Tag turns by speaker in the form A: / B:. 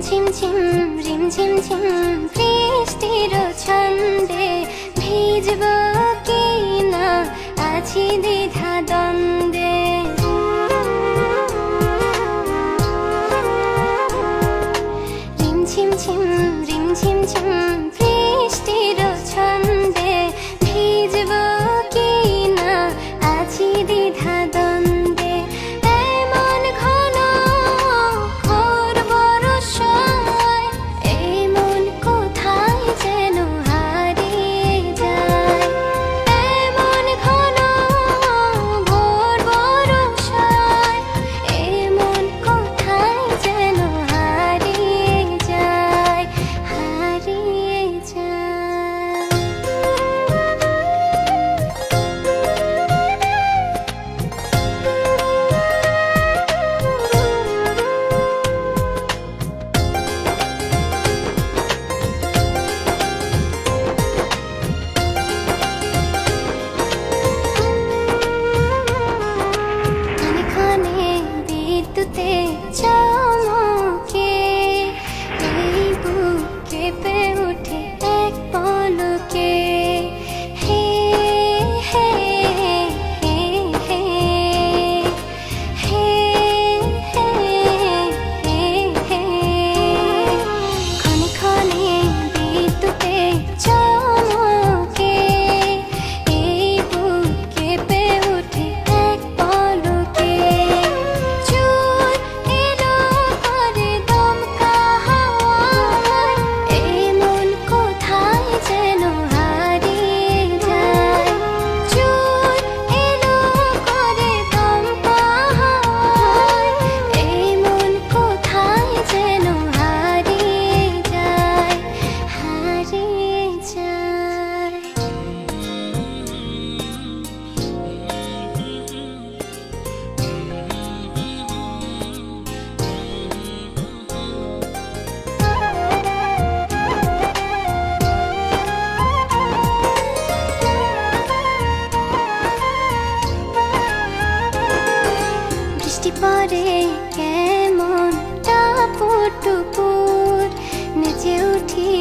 A: ঝিম ঝিম রিম ঝিম ঝিম বৃষ্টির ছন্দে ভিজব কি না আছি দ্বিধা দ্বন্দ্বে। রিম ঝিম ঝিম রিম ঝিম ঝিম বৃষ্টির ছন্দে ভিজব কি না আছি দ্বিধা দ্বন্দ্বে। এমন ঘন ঘোর বর্ষায় এই মন কোথায় যেন হারিয়ে যায়। এমন ঘন ঘোর বর্ষায় এই মন কোথায় যেন হারিয়ে যায়, হারিয়ে যায়। ক্ষণে ক্ষণে বিদ্যুতে চমকে এই বুক কেঁপে ওঠে এক পলকে। হে হে হে হে হে হে হে। ক্ষণে ক্ষণে বিদ্যুতে চমকে এই বুক কেঁপে ওঠে এক পলকে। চোর এলো করে দমকা হাওয়ায় এই মন কোথায় যেন হারিয়ে যায়। চোর এলো করে দমকা হাওয়ায় এই মন কোথায় যেন হারিয়ে যায়, হারিয়ে যায়। বৃষ্টি পড়ে কেমন টাপুর টুপুর নেচে উঠি